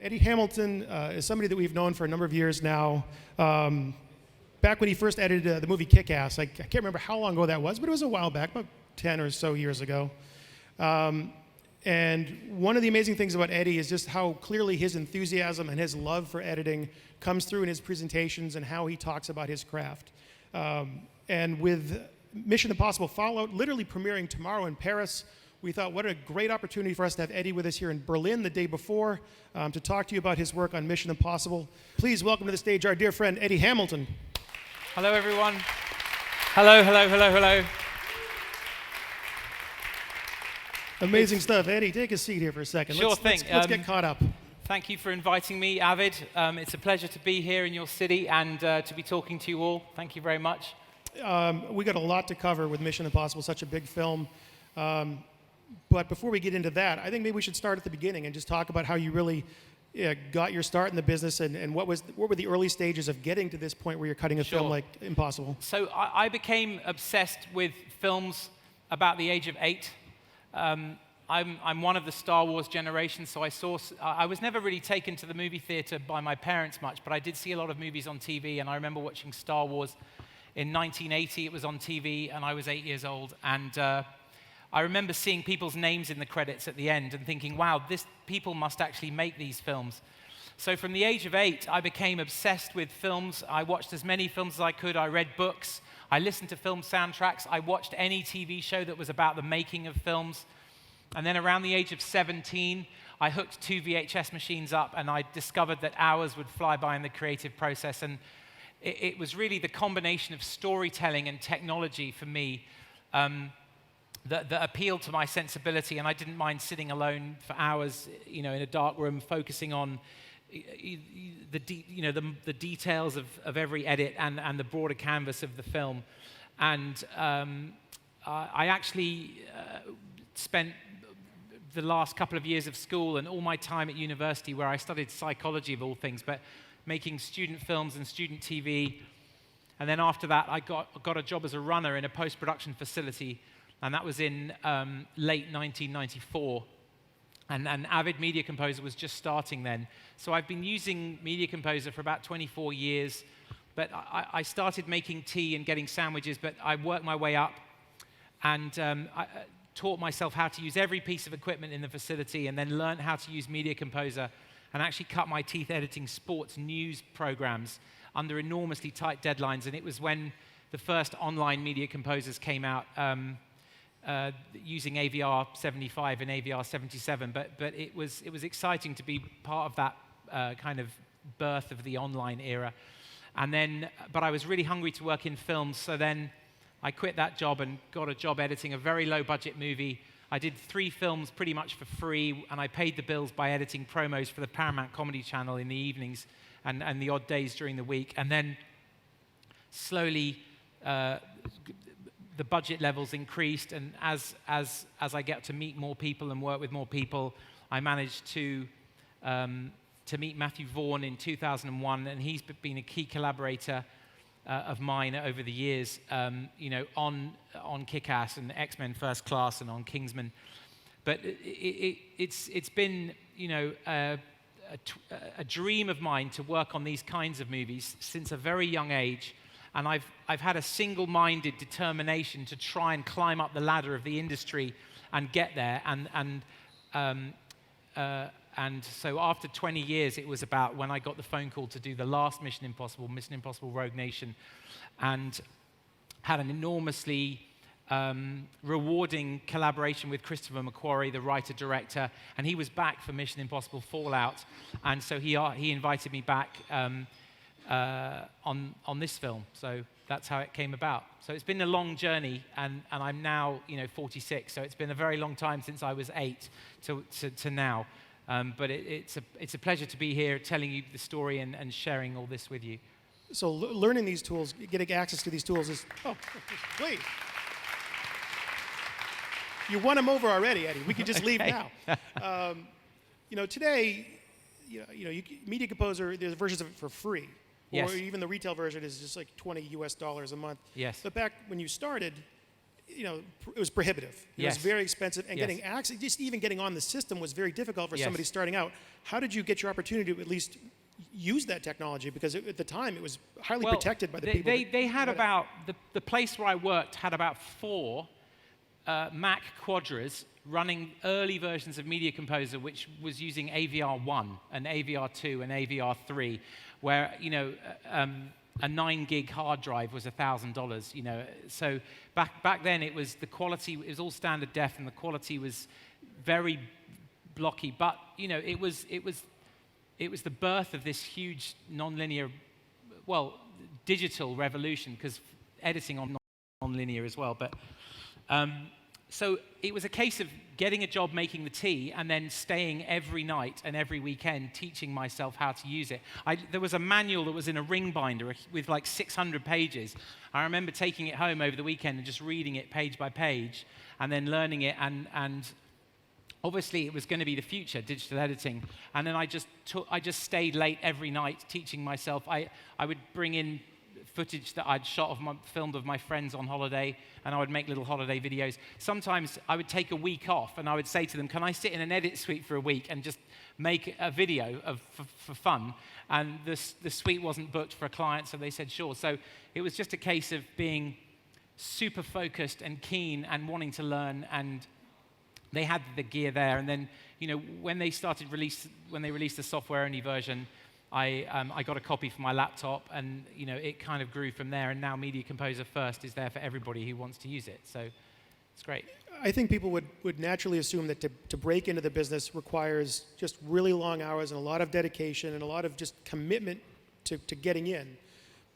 Eddie Hamilton is somebody that we've known for a number of years now. Back when he first edited the movie Kick-Ass, I can't remember how long ago that was, but it was a while back, about 10 or so years ago. And one of the amazing things about Eddie is just how clearly his enthusiasm and his love for editing comes through in his presentations and how he talks about his craft. And with Mission Impossible Fallout literally premiering tomorrow in Paris, we thought what a great opportunity for us to have Eddie with us here in Berlin the day before to talk to you about his work on Mission Impossible. Please welcome to the stage our dear friend Eddie Hamilton. Hello, everyone. Hello, hello, hello, hello. Amazing stuff. Eddie, take a seat here for a second. Sure thing. Let's get caught up. Thank you for inviting me, Avid. It's a pleasure to be here in your city and to be talking to you all. Thank you very much. We got a lot to cover with Mission Impossible, such a big film. But before we get into that, I think maybe we should start at the beginning and just talk about how you really got your start in the business and what were the early stages of getting to this point where you're cutting a film like Impossible. So I became obsessed with films about the age of 8. I'm one of the Star Wars generation, so I was never really taken to the movie theater by my parents much, but I did see a lot of movies on TV, and I remember watching Star Wars in 1980. It was on TV, and I was 8 years old, and I remember seeing people's names in the credits at the end and thinking, wow, people must actually make these films. So from the age of 8, I became obsessed with films. I watched as many films as I could. I read books. I listened to film soundtracks. I watched any TV show that was about the making of films. And then around the age of 17, I hooked 2 VHS machines up, and I discovered that hours would fly by in the creative process. And it was really the combination of storytelling and technology for me that appealed to my sensibility, and I didn't mind sitting alone for hours, in a dark room, focusing on the details of every edit and the broader canvas of the film. And I actually spent the last couple of years of school and all my time at university, where I studied psychology of all things, but making student films and student TV. And then after that, I got a job as a runner in a post-production facility. And that was in late 1994. And Avid Media Composer was just starting then. So I've been using Media Composer for about 24 years. But I started making tea and getting sandwiches, but I worked my way up and I taught myself how to use every piece of equipment in the facility, and then learned how to use Media Composer and actually cut my teeth editing sports news programs under enormously tight deadlines. And it was when the first online Media Composers came out, using AVR 75 and AVR 77, but it was exciting to be part of that kind of birth of the online era. And then, but I was really hungry to work in films, so then I quit that job and got a job editing a very low-budget movie. I did 3 films pretty much for free, and I paid the bills by editing promos for the Paramount Comedy Channel in the evenings and the odd days during the week. And then slowly, the budget levels increased, and as I get to meet more people and work with more people, I managed to meet Matthew Vaughn in 2001, and he's been a key collaborator of mine over the years, on Kick-Ass and X-Men First Class and on Kingsman. But it's been a dream of mine to work on these kinds of movies since a very young age. And I've had a single-minded determination to try and climb up the ladder of the industry and get there. And so after 20 years, it was about when I got the phone call to do the last Mission Impossible Rogue Nation, and had an enormously rewarding collaboration with Christopher Mccrory, the writer-director, and he was back for Mission Impossible Fallout, and so he invited me back on this film. So that's how it came about. So it's been a long journey, and I'm now 46. So it's been a very long time since I was 8 to now. But it's a pleasure to be here telling you the story and sharing all this with you. So learning these tools, getting access to these tools is please. You won them over already, Eddie. We could just leave now. Today, Media Composer, there's versions of it for free. Yes. Or even the retail version is just like $20 US a month. Yes. But back when you started, it was prohibitive. It was Yes. very expensive, and Yes. getting access, just even getting on the system was very difficult for Yes. somebody starting out. How did you get your opportunity to at least use that technology? Because at the time, it was highly protected by the people. They had about, the place where I worked had about 4 Mac Quadras running early versions of Media Composer, which was using AVR1 and AVR2 and AVR3, where, a 9 gig hard drive was $1,000, So back then it was the quality, it was all standard def, and the quality was very blocky. But it was the birth of this huge nonlinear, digital revolution, because editing on nonlinear as well. But so it was a case of getting a job making the tea and then staying every night and every weekend teaching myself how to use it. There was a manual that was in a ring binder with like 600 pages. I remember taking it home over the weekend and just reading it page by page and then learning it, and obviously it was going to be the future, digital editing. And then I just stayed late every night teaching myself. I would bring in footage that I'd filmed of my friends on holiday, and I would make little holiday videos. Sometimes I would take a week off, and I would say to them, can I sit in an edit suite for a week and just make a video for fun? And the suite wasn't booked for a client, so they said sure. So it was just a case of being super focused and keen and wanting to learn, and they had the gear there. And then, when they released the software-only version, I got a copy for my laptop, and it kind of grew from there. And now Media Composer First is there for everybody who wants to use it. So it's great. I think people would naturally assume that to break into the business requires just really long hours and a lot of dedication and a lot of just commitment to getting in.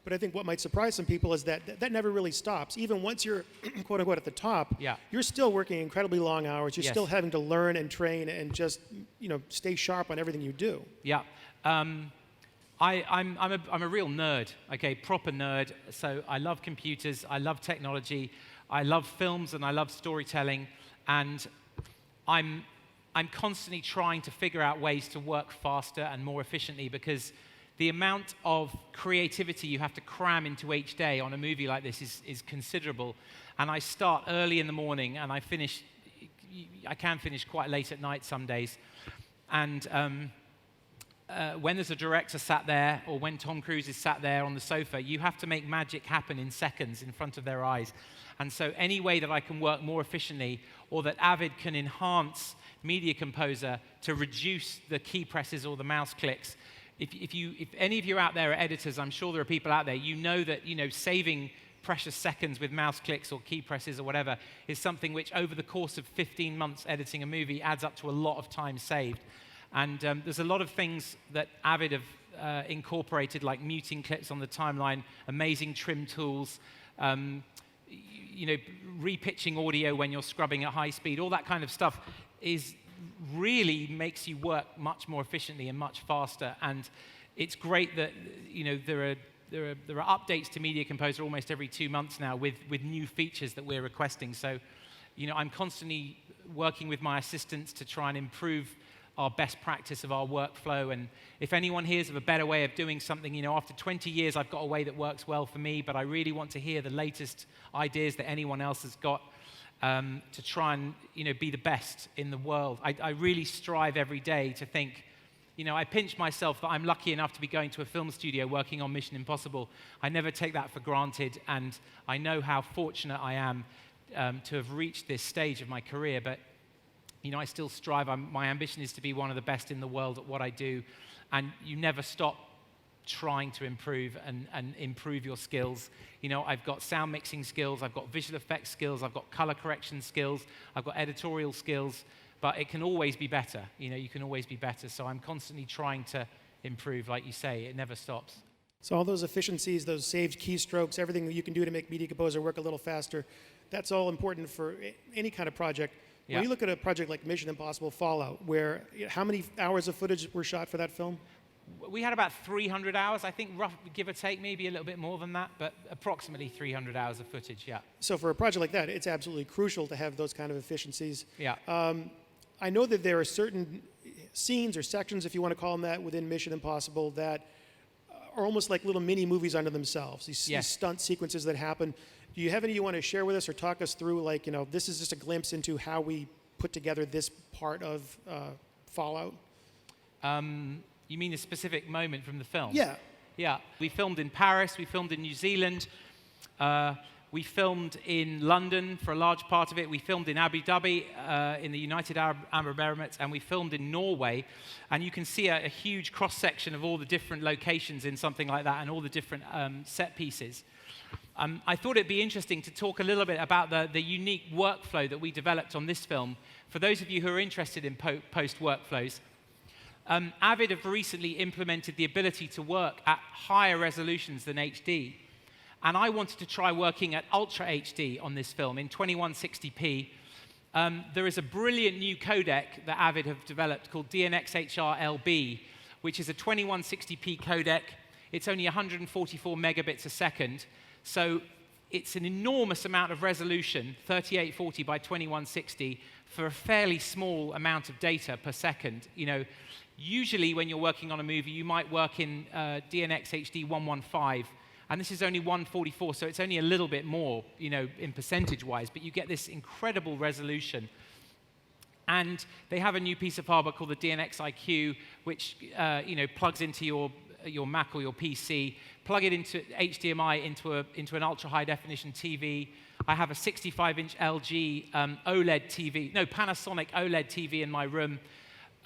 But I think what might surprise some people is that never really stops. Even once you're, quote unquote, at the top, you're still working incredibly long hours. You're still having to learn and train and just stay sharp on everything you do. Yeah. I'm a real nerd, okay, proper nerd. So I love computers, I love technology, I love films, and I love storytelling. And I'm constantly trying to figure out ways to work faster and more efficiently, because the amount of creativity you have to cram into each day on a movie like this is considerable. And I start early in the morning, and I can finish quite late at night some days. And when there's a director sat there, or when Tom Cruise is sat there on the sofa, you have to make magic happen in seconds in front of their eyes. And so any way that I can work more efficiently, or that Avid can enhance Media Composer to reduce the key presses or the mouse clicks. If any of you out there are editors, I'm sure there are people out there, that saving precious seconds with mouse clicks or key presses or whatever is something which over the course of 15 months editing a movie adds up to a lot of time saved. And there's a lot of things that Avid have incorporated, like muting clips on the timeline, amazing trim tools, repitching audio when you're scrubbing at high speed. All that kind of stuff really makes you work much more efficiently and much faster. And it's great that there are updates to Media Composer almost every 2 months now with new features that we're requesting. So I'm constantly working with my assistants to try and improve our best practice of our workflow. And if anyone hears of a better way of doing something, after 20 years I've got a way that works well for me, but I really want to hear the latest ideas that anyone else has got to try and be the best in the world. I really strive every day to think, I pinch myself that I'm lucky enough to be going to a film studio working on Mission Impossible. I never take that for granted, and I know how fortunate I am to have reached this stage of my career. But I still strive. My ambition is to be one of the best in the world at what I do, and you never stop trying to improve and improve your skills. I've got sound mixing skills, I've got visual effects skills, I've got color correction skills, I've got editorial skills, but it can always be better. You can always be better. So I'm constantly trying to improve, like you say, it never stops. So all those efficiencies, those saved keystrokes, everything that you can do to make Media Composer work a little faster, that's all important for any kind of project. When you look at a project like Mission Impossible Fallout, where how many hours of footage were shot for that film? We had about 300 hours, I think, give or take, maybe a little bit more than that, but approximately 300 hours of footage, yeah. So for a project like that, it's absolutely crucial to have those kind of efficiencies. Yeah. I know that there are certain scenes or sections, if you want to call them that, within Mission Impossible that are almost like little mini movies unto themselves. These stunt sequences that happen. Do you have any you want to share with us or talk us through? Like, this is just a glimpse into how we put together this part of Fallout. You mean a specific moment from the film? Yeah. Yeah. We filmed in Paris. We filmed in New Zealand. We filmed in London for a large part of it. We filmed in Abu Dhabi, in the United Arab Emirates, and we filmed in Norway. And you can see a huge cross-section of all the different locations in something like that and all the different set pieces. I thought it'd be interesting to talk a little bit about the unique workflow that we developed on this film. For those of you who are interested in post workflows, Avid have recently implemented the ability to work at higher resolutions than HD. And I wanted to try working at Ultra HD on this film in 2160p. There is a brilliant new codec that Avid have developed called Dmx Iq, which is a 2160p codec. It's only 144 megabits a second. So it's an enormous amount of resolution, 3840 by 2160, for a fairly small amount of data per second. Usually when you're working on a movie, you might work in Dmx HD 115. And this is only 144, so it's only a little bit more, in percentage-wise, but you get this incredible resolution. And they have a new piece of hardware called the Dmx Iq, which, plugs into your Mac or your PC. Plug it into HDMI into an ultra-high-definition TV. I have a 65-inch LG OLED TV, Panasonic OLED TV in my room.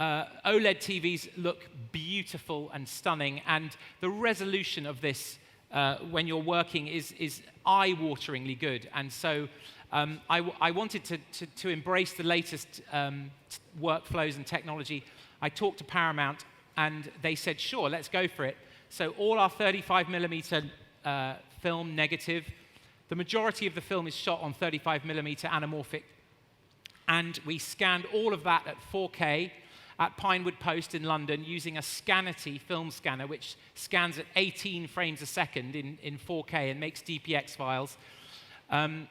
OLED TVs look beautiful and stunning, and the resolution of this when you're working is eye-wateringly good. And so I wanted to embrace the latest workflows and technology. I talked to Paramount, and they said, sure, let's go for it. So all our 35mm film negative, the majority of the film is shot on 35mm anamorphic. And we scanned all of that at 4K at Pinewood Post in London using a Scanity film scanner, which scans at 18 frames a second in 4K and makes DPX files. And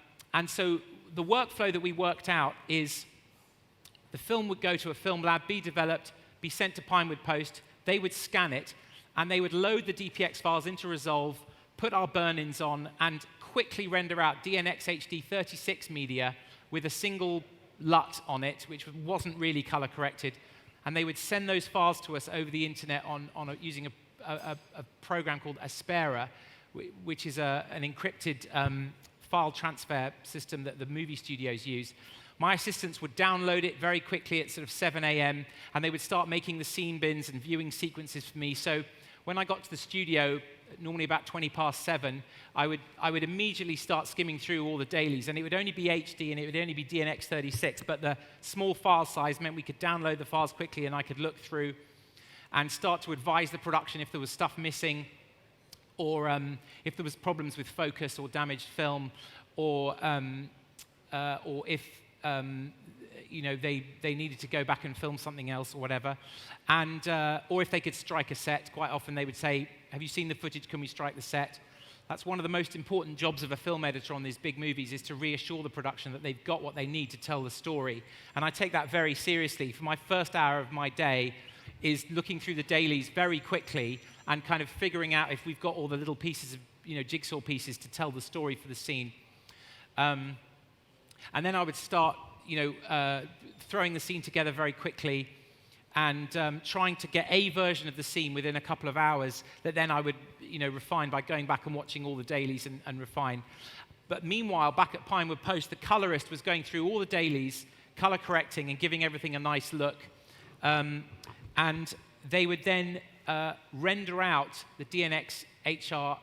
so the workflow that we worked out is the film would go to a film lab, be developed, be sent to Pinewood Post. They would scan it, and they would load the DPX files into Resolve, put our burn-ins on, and quickly render out Dmx HD 36 media with a single LUT on it, which wasn't really color-corrected. And they would send those files to us over the internet using a program called Aspera, which is an encrypted file transfer system that the movie studios use. My assistants would download it very quickly at sort of 7 a.m., and they would start making the scene bins and viewing sequences for me. So when I got to the studio, normally about 20 past 7, I would immediately start skimming through all the dailies, and it would only be HD and it would only be Dmx 36, but the small file size meant we could download the files quickly, and I could look through and start to advise the production if there was stuff missing, or if there was problems with focus or damaged film, or if they needed to go back and film something else or whatever, and or if they could strike a set. Quite often they would say, have you seen the footage, can we strike the set? That's one of the most important jobs of a film editor on these big movies, is to reassure the production that they've got what they need to tell the story. And I take that very seriously. For my first hour of my day is looking through the dailies very quickly and kind of figuring out if we've got all the little pieces of, jigsaw pieces to tell the story for the scene. And then I would start, throwing the scene together very quickly and trying to get a version of the scene within a couple of hours that then I would, refine by going back and watching all the dailies and refine. But meanwhile, back at Pinewood Post, the colorist was going through all the dailies, color correcting and giving everything a nice look. And they would then render out the Dmx HR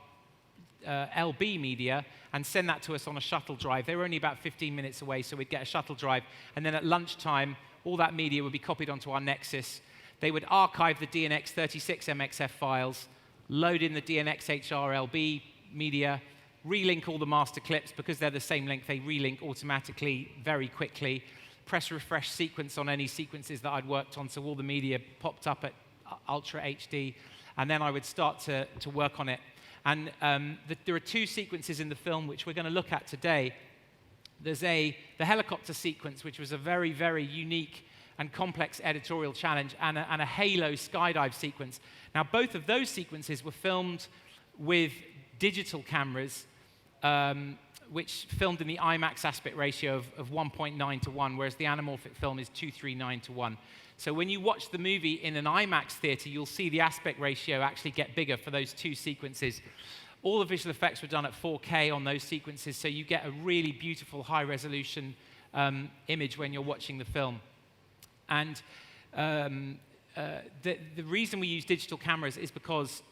LB media and send that to us on a shuttle drive. They were only about 15 minutes away, so we'd get a shuttle drive. And then at lunchtime, all that media would be copied onto our Nexus. They would archive the Dmx 36 MXF files, load in the Dmx HR LB media, relink all the master clips. Because they're the same length, they relink automatically very quickly. Press refresh sequence on any sequences that I'd worked on, so all the media popped up at Ultra HD. And then I would start to work on it. And there are two sequences in the film which we're going to look at today. There's the helicopter sequence, which was a very, very unique and complex editorial challenge, and a Halo skydive sequence. Now, both of those sequences were filmed with digital cameras, which filmed in the IMAX aspect ratio of 1.9 to 1, whereas the anamorphic film is 239 to 1. So when you watch the movie in an IMAX theater, you'll see the aspect ratio actually get bigger for those two sequences. All the visual effects were done at 4K on those sequences, so you get a really beautiful high-resolution image when you're watching the film. And the reason we use digital cameras is because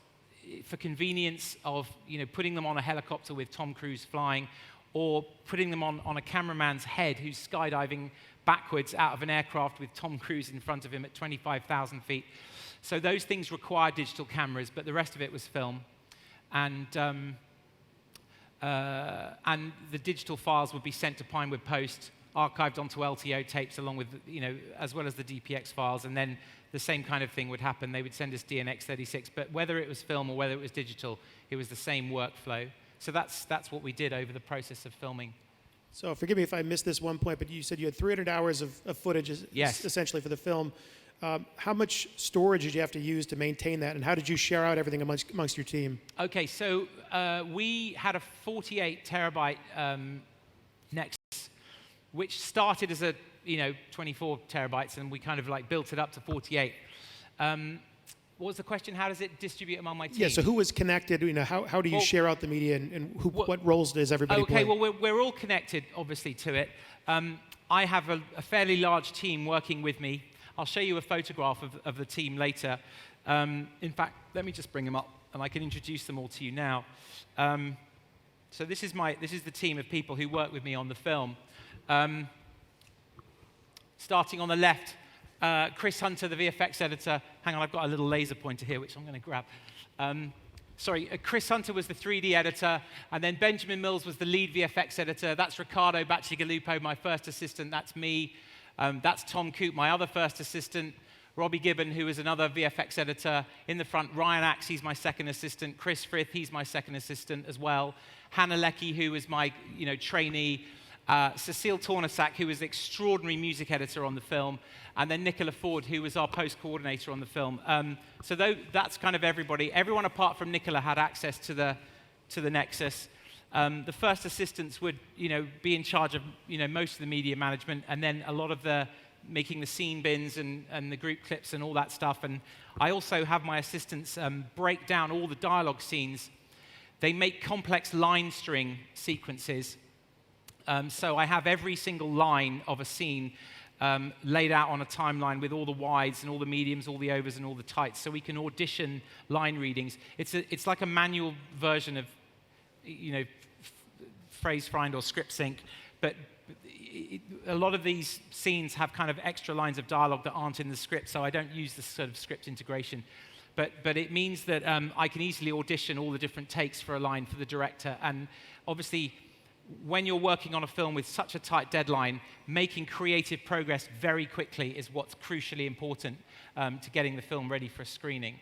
for convenience of putting them on a helicopter with Tom Cruise flying, or putting them on a cameraman's head who's skydiving backwards out of an aircraft with Tom Cruise in front of him at 25,000 feet. So those things require digital cameras, but the rest of it was film. And the digital files would be sent to Pinewood Post, archived onto LTO tapes along with, as well as the DPX files, and then the same kind of thing would happen. They would send us DNX36, but whether it was film or whether it was digital, it was the same workflow. So that's what we did over the process of filming. So forgive me if I missed this one point, but you said you had 300 hours of footage Yes. essentially for the film. How much storage did you have to use to maintain that, and how did you share out everything amongst your team? Okay, so we had a 48 terabyte Nexus, which started as a 24 terabytes, and we kind of built it up to 48. What was the question? How does it distribute among my team? Yeah, so who was connected? How do you share out the media, and what roles does everybody play? Okay, well, we're all connected, obviously, to it. I have a fairly large team working with me. I'll show you a photograph of the team later. In fact, let me just bring them up, and I can introduce them all to you now. So this is the team of people who work with me on the film. Starting on the left, Chris Hunter, the VFX editor. Hang on, I've got a little laser pointer here, which I'm going to grab. Chris Hunter was the 3D editor, and then Benjamin Mills was the lead VFX editor. That's Riccardo Bacigalupo, my first assistant. That's me. That's Tom Coop, my other first assistant. Robbie Gibbon, who is another VFX editor. In the front, Ryan Axe, he's my second assistant. Chris Frith, he's my second assistant as well. Hannah Leckie, who is my trainee. Cecile Tornasak, who was the extraordinary music editor on the film, and then Nicola Ford, who was our post coordinator on the film. So that's kind of everybody. Everyone apart from Nicola had access to the Nexus. The first assistants would be in charge of most of the media management, and then a lot of the making the scene bins and the group clips and all that stuff. And I also have my assistants break down all the dialogue scenes. They make complex line string sequences. So I have every single line of a scene laid out on a timeline with all the wides and all the mediums, all the overs and all the tights, so we can audition line readings. It's like a manual version of phrase find or script sync, but a lot of these scenes have kind of extra lines of dialogue that aren't in the script, so I don't use this sort of script integration. But it means that I can easily audition all the different takes for a line for the director. And obviously, when you're working on a film with such a tight deadline, making creative progress very quickly is what's crucially important to getting the film ready for screening.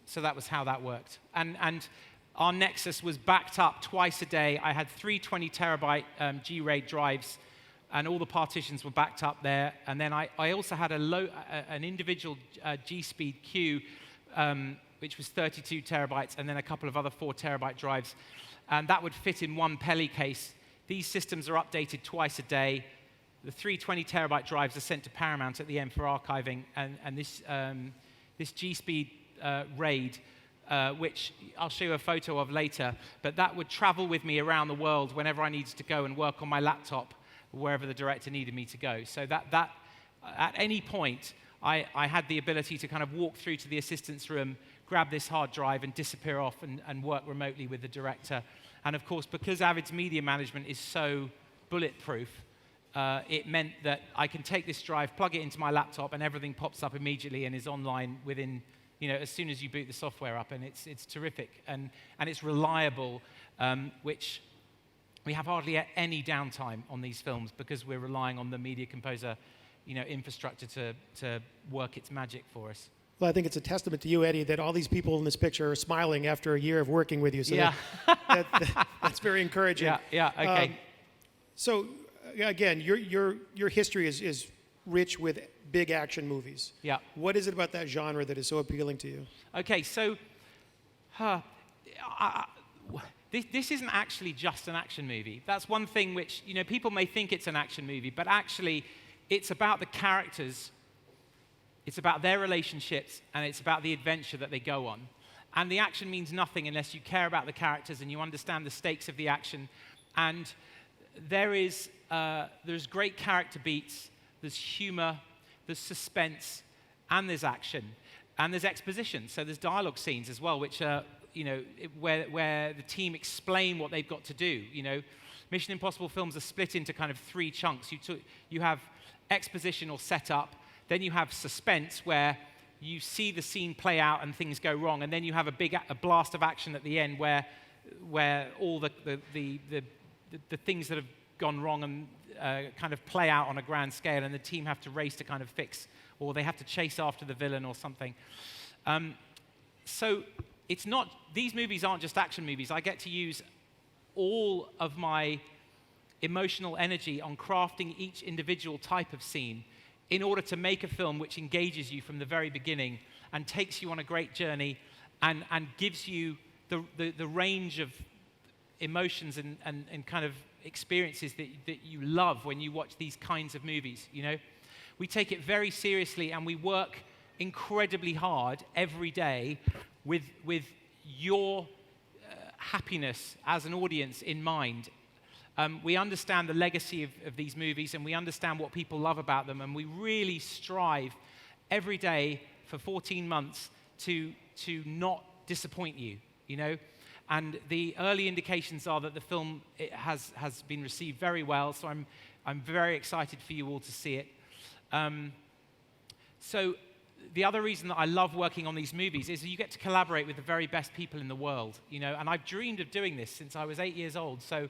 So that was how that worked. And our Nexus was backed up twice a day. I had 3 20-terabyte G-RAID drives, and all the partitions were backed up there. And then I also had an individual G-Speed Q, which was 32 terabytes, and then a couple of other 4-terabyte drives. And that would fit in one Peli case. These systems are updated twice a day. The 3 20-terabyte drives are sent to Paramount at the end for archiving. And this G-Speed RAID, which I'll show you a photo of later, but that would travel with me around the world whenever I needed to go and work on my laptop, wherever the director needed me to go. So that at any point, I had the ability to kind of walk through to the assistant's room, grab this hard drive, and disappear off and work remotely with the director. And of course, because Avid's media management is so bulletproof, it meant that I can take this drive, plug it into my laptop, and everything pops up immediately and is online within, as soon as you boot the software up. And it's terrific. And it's reliable, which we have hardly any downtime on these films because we're relying on the Media Composer infrastructure to work its magic for us. Well, I think it's a testament to you, Eddie, that all these people in this picture are smiling after a year of working with you. So yeah. that's very encouraging. Yeah, okay. So again, your history is rich with big action movies. Yeah. What is it about that genre that is so appealing to you? Okay, so this isn't actually just an action movie. That's one thing which, people may think it's an action movie, but actually it's about the characters, it's about their relationships, and it's about the adventure that they go on. And the action means nothing unless you care about the characters and you understand the stakes of the action. And there's great character beats, there's humor, there's suspense, and there's action. And there's exposition, so there's dialogue scenes as well, which are, where the team explain what they've got to do. Mission Impossible films are split into kind of 3 chunks. You have exposition or setup, then you have suspense, where you see the scene play out and things go wrong, and then you have a blast of action at the end where all the things that have gone wrong and kind of play out on a grand scale, and the team have to race to kind of fix, or they have to chase after the villain or something. So it's not, these movies aren't just action movies. I get to use all of my emotional energy on crafting each individual type of scene in order to make a film which engages you from the very beginning and takes you on a great journey and gives you the range of emotions and kind of experiences that you love when you watch these kinds of movies. We take it very seriously, and we work incredibly hard every day with your happiness as an audience in mind. We understand the legacy of these movies, and we understand what people love about them, and we really strive every day for 14 months to not disappoint you, And the early indications are that the film has been received very well, so I'm very excited for you all to see it. So the other reason that I love working on these movies is that you get to collaborate with the very best people in the world, and I've dreamed of doing this since I was 8 years old. So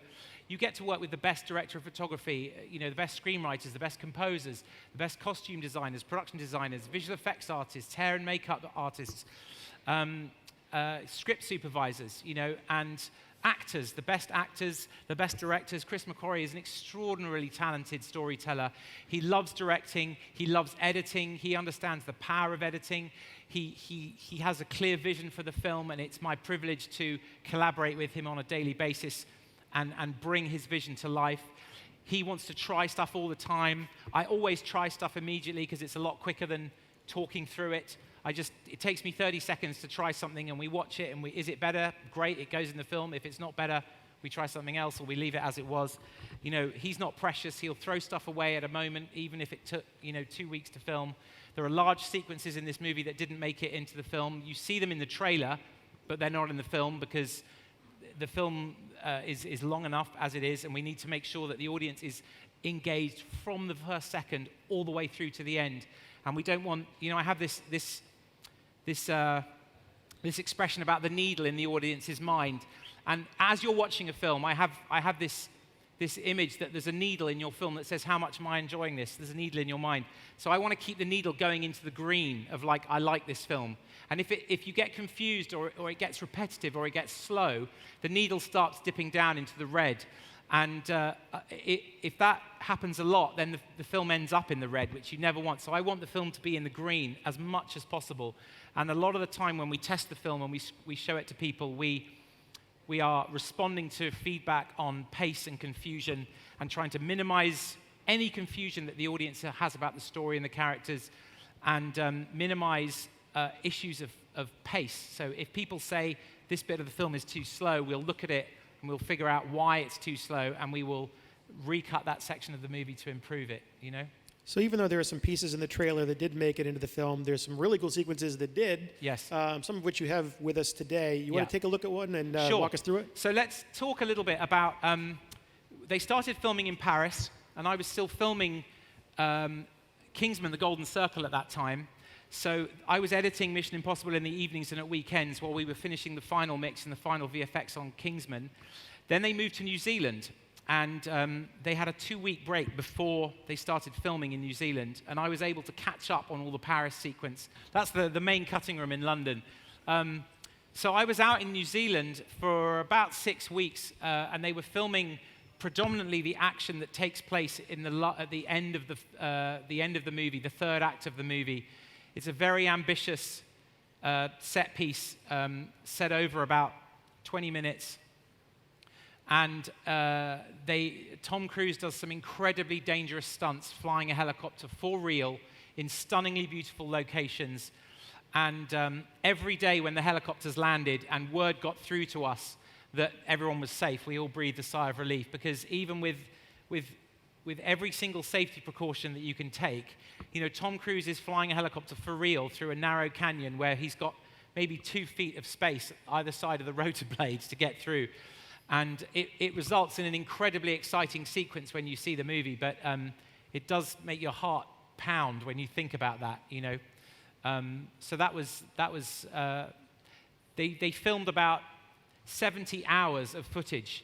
you get to work with the best director of photography, the best screenwriters, the best composers, the best costume designers, production designers, visual effects artists, hair and makeup artists, script supervisors, and actors, the best directors. Chris Mccrory is an extraordinarily talented storyteller. He loves directing, he loves editing, he understands the power of editing. He has a clear vision for the film, and it's my privilege to collaborate with him on a daily basis and bring his vision to life. He wants to try stuff all the time. I always try stuff immediately because it's a lot quicker than talking through it. It takes me 30 seconds to try something, and we watch it, and is it better? Great, it goes in the film. If it's not better, we try something else, or we leave it as it was. He's not precious. He'll throw stuff away at a moment, even if it took, 2 weeks to film. There are large sequences in this movie that didn't make it into the film. You see them in the trailer, but they're not in the film because the film is long enough as it is, and we need to make sure that the audience is engaged from the first second all the way through to the end. And we don't want, I have this expression about the needle in the audience's mind. And as you're watching a film, I have this image that there's a needle in your film that says, how much am I enjoying this? There's a needle in your mind. So I want to keep the needle going into the green of I like this film. And if you get confused or it gets repetitive or it gets slow, the needle starts dipping down into the red. And if that happens a lot, then the film ends up in the red, which you never want. So I want the film to be in the green as much as possible. And a lot of the time when we test the film and we show it to people, we are responding to feedback on pace and confusion and trying to minimize any confusion that the audience has about the story and the characters, and minimize issues of pace. So if people say this bit of the film is too slow, we'll look at it and we'll figure out why it's too slow, and we will recut that section of the movie to improve it, So even though there are some pieces in the trailer that did make it into the film, there's some really cool sequences that did. Yes. Some of which you have with us today. You want to take a look at one and Sure. walk us through it? So let's talk a little bit about, they started filming in Paris, and I was still filming Kingsman: The Golden Circle at that time. So I was editing Mission Impossible in the evenings and at weekends while we were finishing the final mix and the final VFX on Kingsman. Then they moved to New Zealand, and they had a 2-week break before they started filming in New Zealand, and I was able to catch up on all the Paris sequence. That's the main cutting room in London. So I was out in New Zealand for about 6 weeks, and they were filming predominantly the action that takes place in at the end of the movie, the third act of the movie. It's a very ambitious set piece set over about 20 minutes. And Tom Cruise does some incredibly dangerous stunts flying a helicopter for real in stunningly beautiful locations. And every day when the helicopters landed and word got through to us that everyone was safe, we all breathed a sigh of relief, because even with every single safety precaution that you can take, Tom Cruise is flying a helicopter for real through a narrow canyon where he's got maybe 2 feet of space either side of the rotor blades to get through. And it results in an incredibly exciting sequence when you see the movie, but it does make your heart pound when you think about that, So they filmed about 70 hours of footage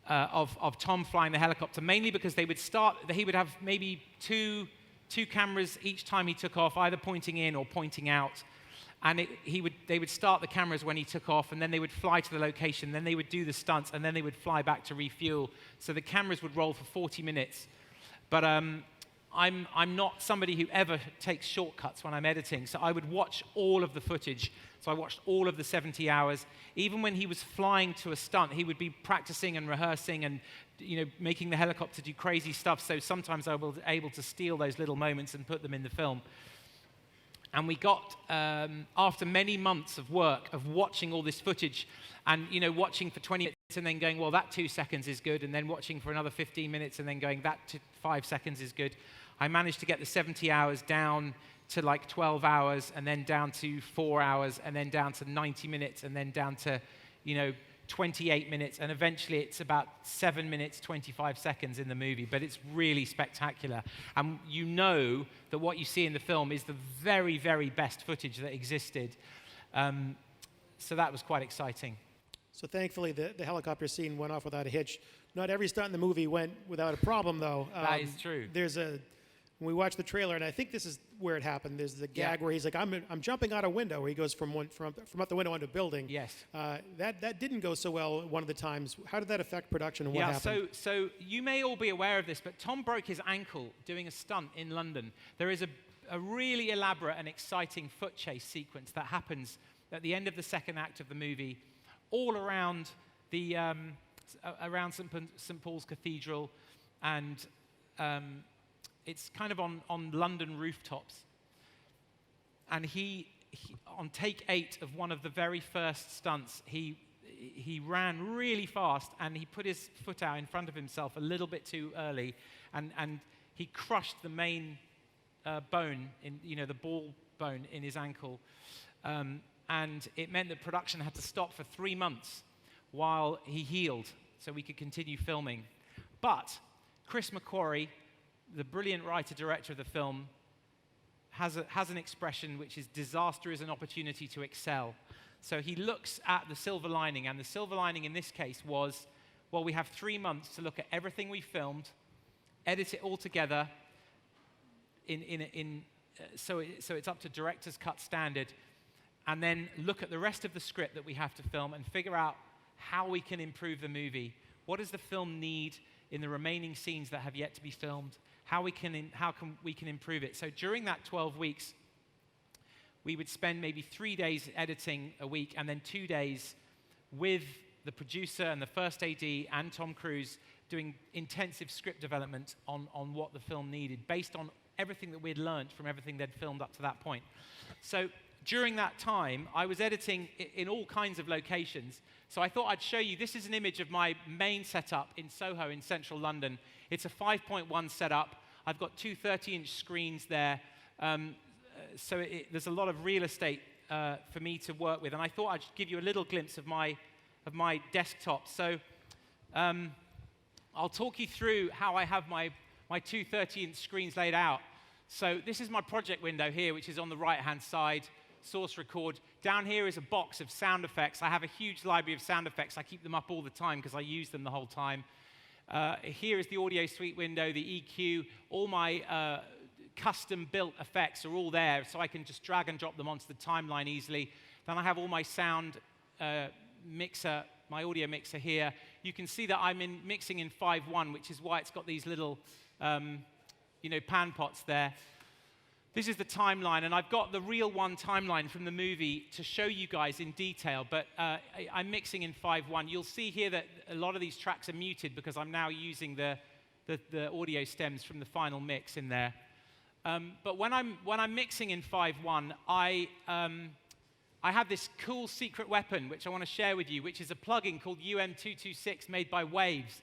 of Tom flying the helicopter, mainly because he would have maybe two cameras each time he took off, either pointing in or pointing out. And they would start the cameras when he took off, and then they would fly to the location, then they would do the stunts, and then they would fly back to refuel. So the cameras would roll for 40 minutes. But I'm not somebody who ever takes shortcuts when I'm editing, so I would watch all of the footage. So I watched all of the 70 hours. Even when he was flying to a stunt, he would be practicing and rehearsing and making the helicopter do crazy stuff. So sometimes I was able to steal those little moments and put them in the film. And we got, after many months of work, of watching all this footage, and watching for 20 minutes and then going, well, that 2 seconds is good, and then watching for another 15 minutes and then going, that 5 seconds is good, I managed to get the 70 hours down to like 12 hours, and then down to 4 hours, and then down to 90 minutes, and then down to, 28 minutes, and eventually it's about 7 minutes, 25 seconds in the movie, but it's really spectacular. And that what you see in the film is the very, very best footage that existed. So that was quite exciting. So thankfully, the helicopter scene went off without a hitch. Not every stunt in the movie went without a problem, though. That is true. When we watched the trailer, and I think this is where it happened, there's the gag where he's like, I'm jumping out a window, where he goes from out the window onto a building. Yes. That didn't go so well one of the times. How did that affect production, and what happened? So you may all be aware of this, but Tom broke his ankle doing a stunt in London. There is a really elaborate and exciting foot chase sequence that happens at the end of the second act of the movie, all around around St. Paul's Cathedral, and it's kind of on London rooftops. And he on take 8 of one of the very first stunts, he ran really fast, and he put his foot out in front of himself a little bit too early, and he crushed the main bone, the ball bone in his ankle. And it meant that production had to stop for 3 months while he healed, so we could continue filming. But Chris Mccrory, the brilliant writer-director of the film, has an expression which is disaster is an opportunity to excel. So he looks at the silver lining, and the silver lining in this case was, well, we have 3 months to look at everything we filmed, edit it all together, so it's up to director's cut standard, and then look at the rest of the script that we have to film and figure out how we can improve the movie. What does the film need in the remaining scenes that have yet to be filmed? How can we improve it? So during that 12 weeks, we would spend maybe 3 days editing a week, and then 2 days with the producer and the first AD and Tom Cruise doing intensive script development on what the film needed, based on everything that we'd learned from everything they'd filmed up to that point. So during that time, I was editing in all kinds of locations. So I thought I'd show you, this is an image of my main setup in Soho in central London. It's a 5.1 setup. I've got 2 30-inch screens there. So there's a lot of real estate for me to work with. And I thought I'd give you a little glimpse of my desktop. So I'll talk you through how I have my 2 30-inch screens laid out. So this is my project window here, which is on the right-hand side. Source record. Down here is a box of sound effects. I have a huge library of sound effects. I keep them up all the time because I use them the whole time. Here is the audio suite window, the EQ. All my custom-built effects are all there, so I can just drag and drop them onto the timeline easily. Then I have all my sound mixer, my audio mixer here. you can see that I'm mixing in 5.1, which is why it's got these little pan pots there. This is the timeline, and I've got the real one timeline from the movie to show you guys in detail, but I'm mixing in 5.1. You'll see here that a lot of these tracks are muted because I'm now using the audio stems from the final mix in there. But when I'm mixing in 5.1, I have this cool secret weapon which I want to share with you, which is a plugin called UM226 made by Waves.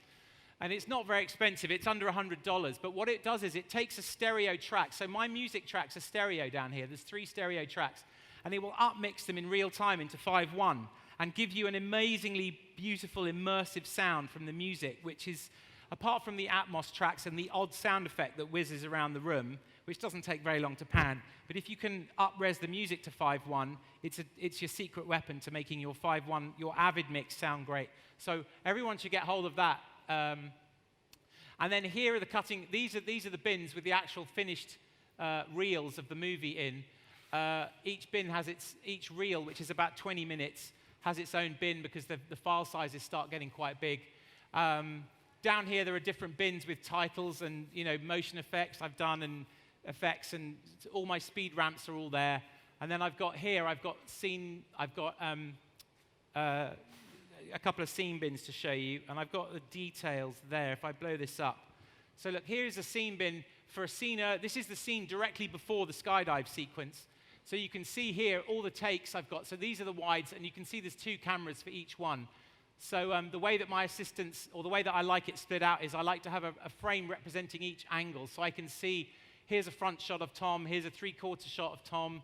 And it's not very expensive. It's under $100. But what it does is it takes a stereo track. So my music tracks are stereo down here. There's 3 stereo tracks. And it will upmix them in real time into 5.1 and give you an amazingly beautiful, immersive sound from the music, which is, apart from the Atmos tracks and the odd sound effect that whizzes around the room, which doesn't take very long to pan. But if you can up-res the music to 5.1, it's your secret weapon to making your 5.1, your Avid mix sound great. So everyone should get hold of that. And then here are the cutting. These are the bins with the actual finished reels of the movie in. Each bin has each reel, which is about 20 minutes, has its own bin because the file sizes start getting quite big. Down here there are different bins with titles and motion effects I've done and effects, and all my speed ramps are all there. And then I've got a couple of scene bins to show you, and I've got the details there if I blow this up. So look, here's a scene bin for a scene. This is the scene directly before the skydive sequence. So you can see here all the takes I've got. So these are the wides, and you can see there's 2 cameras for each one. So the way that my assistants, or the way that I like it split out, is I like to have a frame representing each angle. So I can see, here's a front shot of Tom, here's a 3/4 shot of Tom,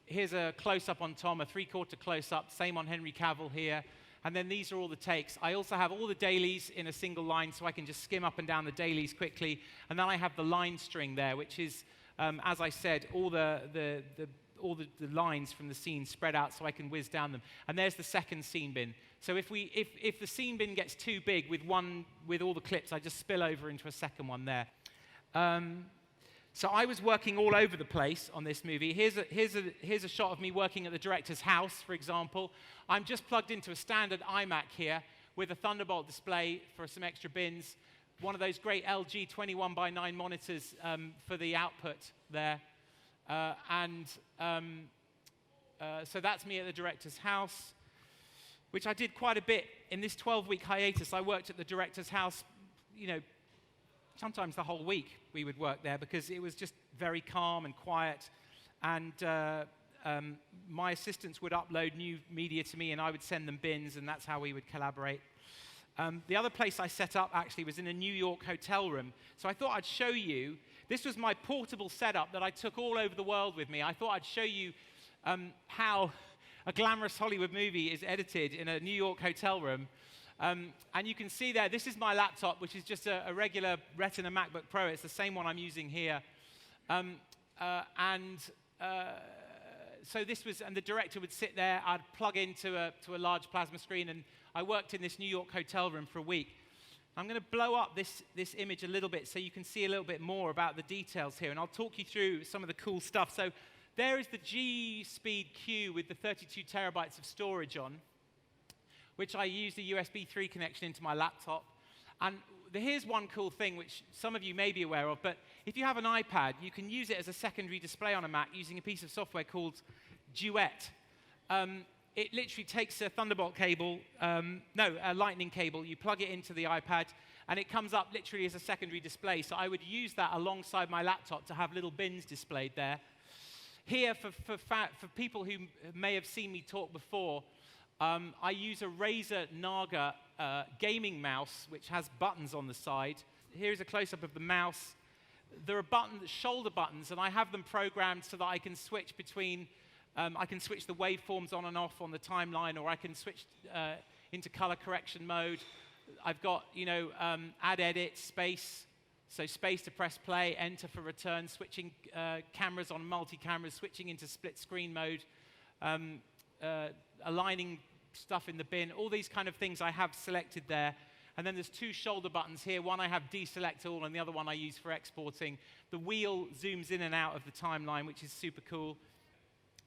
here's a close-up on Tom, a 3/4 close-up, same on Henry Cavill here. And then these are all the takes. I also have all the dailies in a single line, so I can just skim up and down the dailies quickly. And then I have the line string there, which is, as I said, all the lines from the scene spread out so I can whiz down them. And there's the second scene bin. So if the scene bin gets too big with all the clips, I just spill over into a second one there. So I was working all over the place on this movie. Here's a shot of me working at the director's house, for example. I'm just plugged into a standard iMac here with a Thunderbolt display for some extra bins, one of those great LG 21:9 monitors for the output there. So that's me at the director's house, which I did quite a bit. In this 12-week hiatus, I worked at the director's house, sometimes the whole week we would work there because it was just very calm and quiet. And my assistants would upload new media to me, and I would send them bins, and that's how we would collaborate. The other place I set up, actually, was in a New York hotel room. So I thought I'd show you. This was my portable setup that I took all over the world with me. I thought I'd show you how a glamorous Hollywood movie is edited in a New York hotel room. And you can see there, this is my laptop, which is just a regular Retina MacBook Pro. It's the same one I'm using here. So this was, and the director would sit there. I'd plug into a large plasma screen, and I worked in this New York hotel room for a week. I'm going to blow up this image a little bit so you can see a little bit more about the details here, and I'll talk you through some of the cool stuff. So there is the G Speed Q with the 32 terabytes of storage on, which I used a USB 3 connection into my laptop. And here's one cool thing, which some of you may be aware of, but if you have an iPad, you can use it as a secondary display on a Mac using a piece of software called Duet. It literally takes a Thunderbolt cable, a lightning cable, you plug it into the iPad, and it comes up literally as a secondary display. So I would use that alongside my laptop to have little bins displayed there. Here, for people who may have seen me talk before, I use a Razer Naga gaming mouse, which has buttons on the side. Here's a close-up of the mouse. There are shoulder buttons, and I have them programmed so that I can switch between, I can switch the waveforms on and off on the timeline, or I can switch into color correction mode. I've got, add, edit, space. So space to press play, enter for return, switching cameras on multi-cameras, switching into split screen mode, aligning stuff in the bin, all these kind of things I have selected there. And then there's 2 shoulder buttons here. One I have deselect all, and the other one I use for exporting. The wheel zooms in and out of the timeline, which is super cool.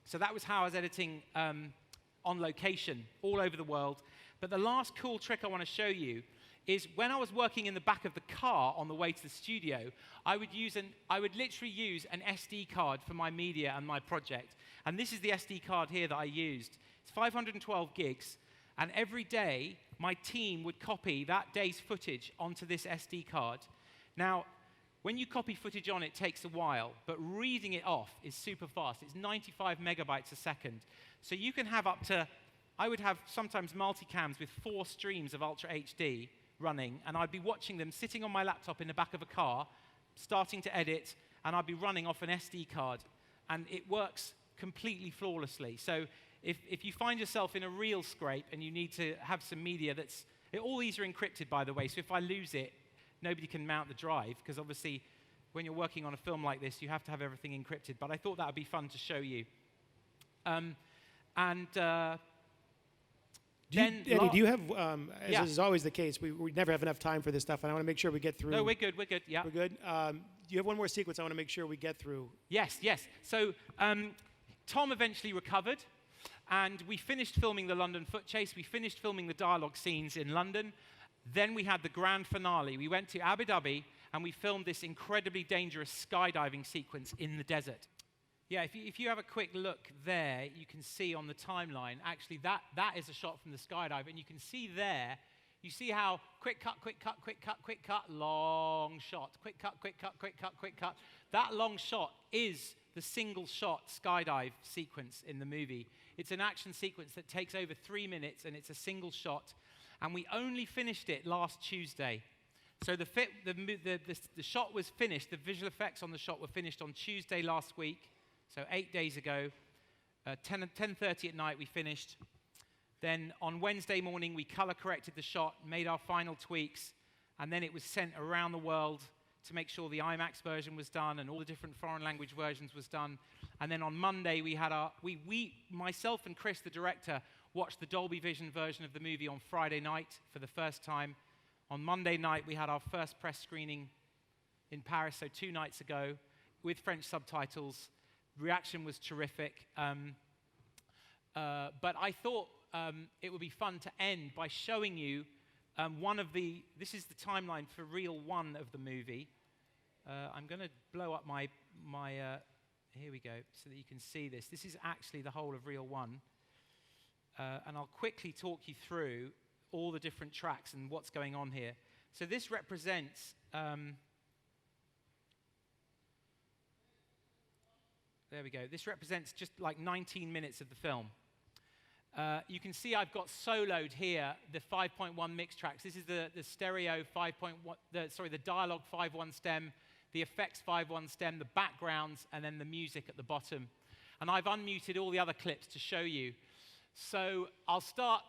So that was how I was editing on location all over the world. But the last cool trick I want to show you is when I was working in the back of the car on the way to the studio, I would literally use an SD card for my media and my project. And this is the SD card here that I used. It's 512 gigs. And every day, my team would copy that day's footage onto this SD card. Now, when you copy footage on, it takes a while, but reading it off is super fast. It's 95 megabytes a second. So you can have up to, I would have sometimes multicams with 4 streams of Ultra HD running, and I'd be watching them sitting on my laptop in the back of a car, starting to edit, and I'd be running off an SD card. And it works completely flawlessly. So if you find yourself in a real scrape and you need to have some media all these are encrypted, by the way, so if I lose it, nobody can mount the drive, because obviously when you're working on a film like this, you have to have everything encrypted. But I thought that would be fun to show you. Eddie, do you have, as is always the case, we never have enough time for this stuff, and I want to make sure we get through. No, we're good, yeah. We're good? Do you have one more sequence I want to make sure we get through? Yes. So Tom eventually recovered, and we finished filming the London foot chase. We finished filming the dialogue scenes in London. Then we had the grand finale. We went to Abu Dhabi, and we filmed this incredibly dangerous skydiving sequence in the desert. Yeah, if you have a quick look there, you can see on the timeline, actually, that is a shot from the skydive. And you can see there, you see how quick cut, quick cut, quick cut, quick cut, long shot, quick cut, quick cut, quick cut, quick cut. That long shot is the single shot skydive sequence in the movie. It's an action sequence that takes over 3 minutes, and it's a single shot. And we only finished it last Tuesday. So the shot was finished, the visual effects on the shot were finished on Tuesday last week. So 8 days ago, 10:30 at night we finished. Then on Wednesday morning we color corrected the shot, made our final tweaks, and then it was sent around the world to make sure the IMAX version was done and all the different foreign language versions was done. And then on Monday we had myself and Chris, the director, watched the Dolby Vision version of the movie on Friday night for the first time. On Monday night we had our first press screening in Paris, so 2 nights ago, with French subtitles. Reaction was terrific, but I thought it would be fun to end by showing you this is the timeline for reel 1 of the movie. I'm going to blow up my here we go, so that you can see this. This is actually the whole of reel 1, and I'll quickly talk you through all the different tracks and what's going on here. So this represents there we go. This represents just like 19 minutes of the film. You can see I've got soloed here the 5.1 mix tracks. This is the stereo 5.1, the dialogue 5.1 stem, the effects 5.1 stem, the backgrounds, and then the music at the bottom. And I've unmuted all the other clips to show you. So I'll start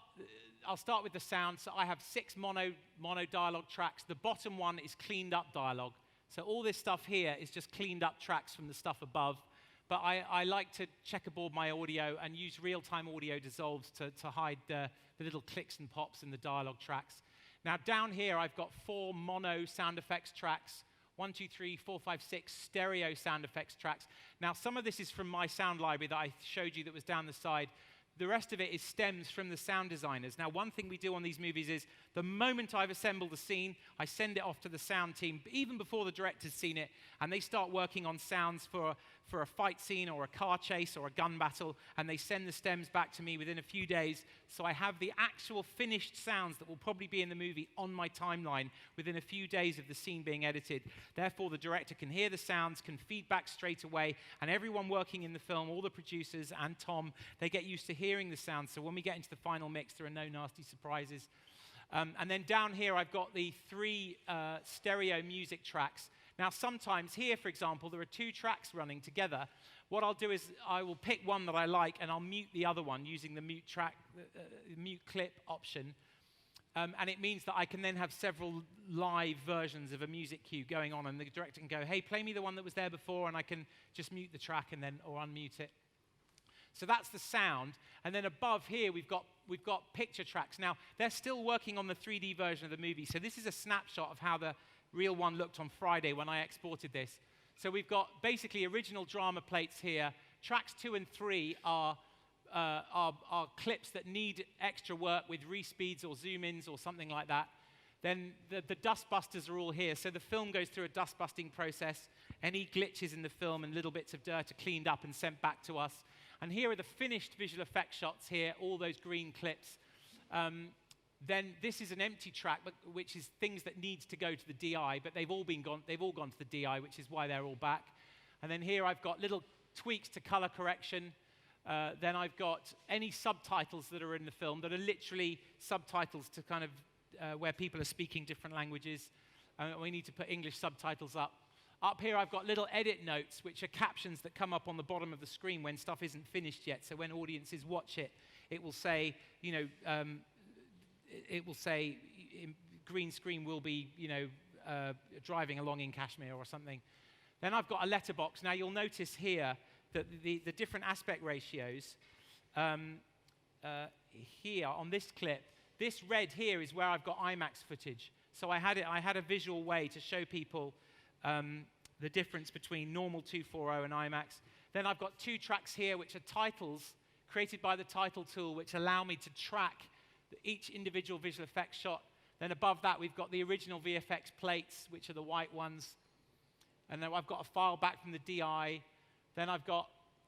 with the sound. So I have 6 mono dialogue tracks. The bottom one is cleaned up dialogue. So all this stuff here is just cleaned up tracks from the stuff above. But I like to checkerboard my audio and use real-time audio dissolves to hide the little clicks and pops in the dialogue tracks. Now, down here, I've got 4 mono sound effects tracks, 1, 2, 3, 4, 5, 6 stereo sound effects tracks. Now, some of this is from my sound library that I showed you that was down the side. The rest of it is stems from the sound designers. Now, one thing we do on these movies is the moment I've assembled the scene, I send it off to the sound team, even before the director's seen it, and they start working on sounds for a fight scene or a car chase or a gun battle, and they send the stems back to me within a few days, so I have the actual finished sounds that will probably be in the movie on my timeline within a few days of the scene being edited. Therefore, the director can hear the sounds, can feed back straight away, and everyone working in the film, all the producers and Tom, they get used to hearing the sounds, so when we get into the final mix, there are no nasty surprises. And then down here, I've got the 3 stereo music tracks. Now, sometimes here, for example, there are 2 tracks running together. What I'll do is I will pick one that I like, and I'll mute the other one using the mute clip option. And it means that I can then have several live versions of a music cue going on, and the director can go, hey, play me the one that was there before, and I can just mute the track and then or unmute it. So that's the sound. And then above here, we've got picture tracks. Now, they're still working on the 3D version of the movie. So this is a snapshot of how the reel 1 looked on Friday when I exported this. So we've got basically original drama plates here. Tracks 2 and 3 are are clips that need extra work with respeeds or zoom-ins or something like that, then the dust busters are all here. So the film goes through a dust busting process. Any glitches in the film and little bits of dirt are cleaned up and sent back to us. And here are the finished visual effects shots here, all those green clips. Then this is an empty track, which is things that needs to go to the DI, but they've all gone to the DI, which is why they're all back. And then here I've got little tweaks to color correction. Then I've got any subtitles that are in the film that are literally subtitles to kind of where people are speaking different languages. We need to put English subtitles up. Up here I've got little edit notes, which are captions that come up on the bottom of the screen when stuff isn't finished yet. So when audiences watch it, it will say, green screen will be, driving along in Kashmir or something. Then I've got a letterbox. Now you'll notice here that the different aspect ratios here on this clip, this red here is where I've got IMAX footage. So I had a visual way to show people the difference between normal 240 and IMAX. Then I've got 2 tracks here, which are titles created by the title tool, which allow me to track each individual visual effects shot. Then above that, we've got the original VFX plates, which are the white ones. And then I've got a file back from the DI. Then I've got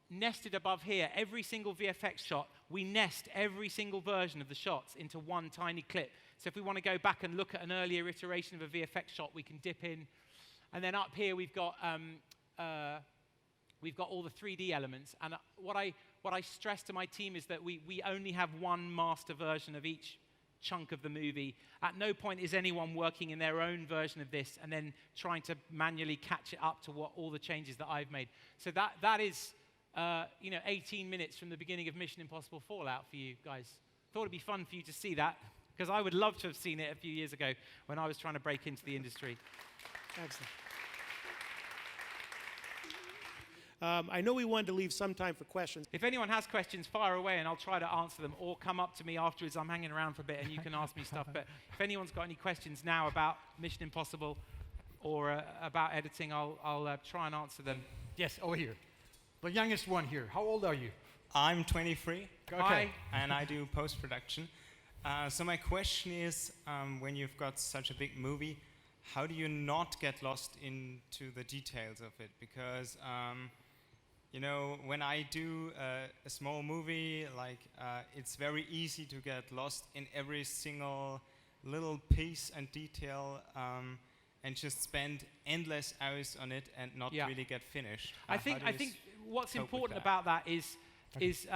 nested above here, every single VFX shot, we nest every single version of the shots into one tiny clip. So if we want to go back and look at an earlier iteration of a VFX shot, we can dip in. And then up here, we've got all the 3D elements. And what I stress to my team is that we only have one master version of each chunk of the movie. At no point is anyone working in their own version of this and then trying to manually catch it up to all the changes that I've made. So that is 18 minutes from the beginning of Mission Impossible Fallout for you guys. Thought it'd be fun for you to see that, because I would love to have seen it a few years ago when I was trying to break into the industry. Excellent. I know we wanted to leave some time for questions. If anyone has questions, fire away and I'll try to answer them, or come up to me afterwards. I'm hanging around for a bit and you can ask me stuff. But if anyone's got any questions now about Mission Impossible or about editing, I'll try and answer them. Yes, over here. The youngest one here. How old are you? I'm 23. Okay. Hi. And I do post-production. So my question is, when you've got such a big movie, how do you not get lost into the details of it? Because when I do a small movie, it's very easy to get lost in every single little piece and detail, and just spend endless hours on it and not really get finished. I think what's important about that is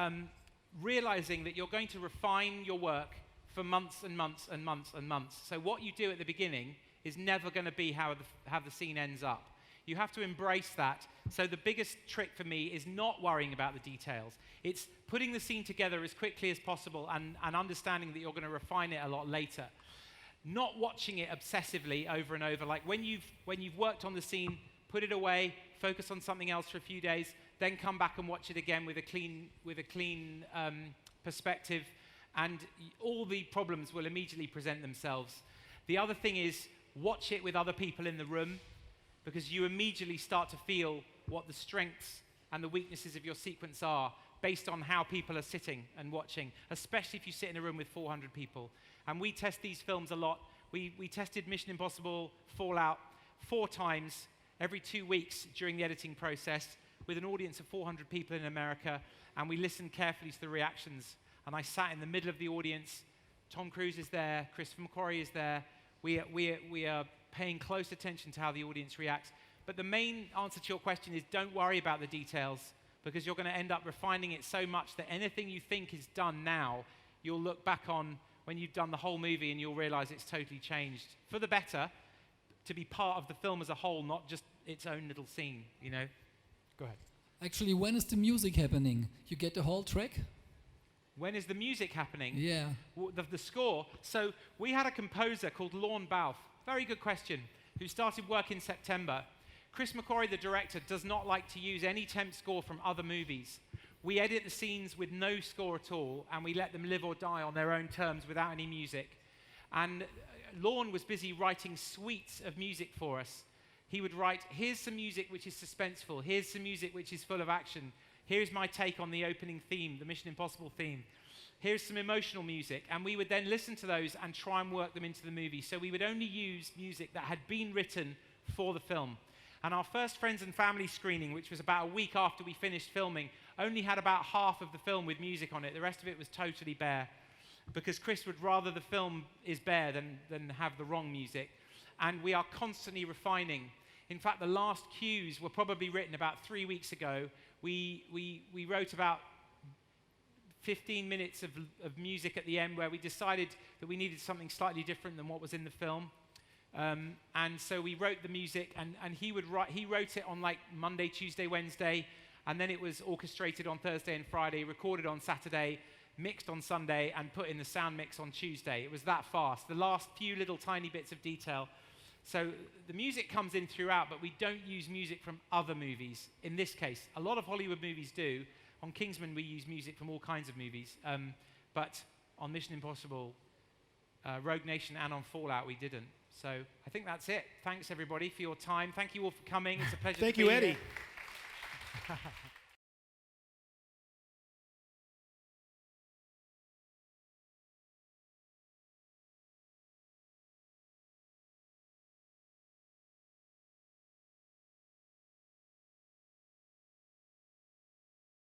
realizing that you're going to refine your work for months and months and months and months. So what you do at the beginning is never going to be how the scene ends up. You have to embrace that. So the biggest trick for me is not worrying about the details. It's putting the scene together as quickly as possible and understanding that you're going to refine it a lot later. Not watching it obsessively over and over. Like when you've worked on the scene, put it away, focus on something else for a few days, then come back and watch it again with a clean perspective, and all the problems will immediately present themselves. The other thing is watch it with other people in the room, because you immediately start to feel what the strengths and the weaknesses of your sequence are based on how people are sitting and watching, especially if you sit in a room with 400 people. And we test these films a lot. We tested Mission Impossible Fallout 4 times every 2 weeks during the editing process with an audience of 400 people in America, and we listened carefully to the reactions. And I sat in the middle of the audience. Tom Cruise is there. Christopher Mccrory is there. We are paying close attention to how the audience reacts. But the main answer to your question is don't worry about the details, because you're going to end up refining it so much that anything you think is done now, you'll look back on when you've done the whole movie and you'll realize it's totally changed for the better, to be part of the film as a whole, not just its own little scene, Go ahead. Actually, when is the music happening? You get the whole track? When is the music happening? Yeah. The score. So we had a composer called Lorne Balfe, very good question, who started work in September. Chris Mccrory, the director, does not like to use any temp score from other movies. We edit the scenes with no score at all, and we let them live or die on their own terms without any music. And Lorne was busy writing suites of music for us. He would write, here's some music which is suspenseful, here's some music which is full of action, Here's my take on the opening theme, the Mission Impossible theme. Here's some emotional music. And we would then listen to those and try and work them into the movie. So we would only use music that had been written for the film. And our first friends and family screening, which was about a week after we finished filming, only had about half of the film with music on it. The rest of it was totally bare, because Chris would rather the film is bare than have the wrong music. And we are constantly refining. In fact, the last cues were probably written about 3 weeks ago. We wrote about 15 minutes of music at the end where we decided that we needed something slightly different than what was in the film. And so we wrote the music, and he wrote it on like Monday, Tuesday, Wednesday, and then it was orchestrated on Thursday and Friday, recorded on Saturday, mixed on Sunday, and put in the sound mix on Tuesday. It was that fast. The last few little tiny bits of detail. So the music comes in throughout, but we don't use music from other movies. In this case, a lot of Hollywood movies do. On Kingsman, we use music from all kinds of movies. But on Mission Impossible, Rogue Nation, and on Fallout, we didn't. So I think that's it. Thanks, everybody, for your time. Thank you all for coming. It's a pleasure Thank to you, be Eddie. here.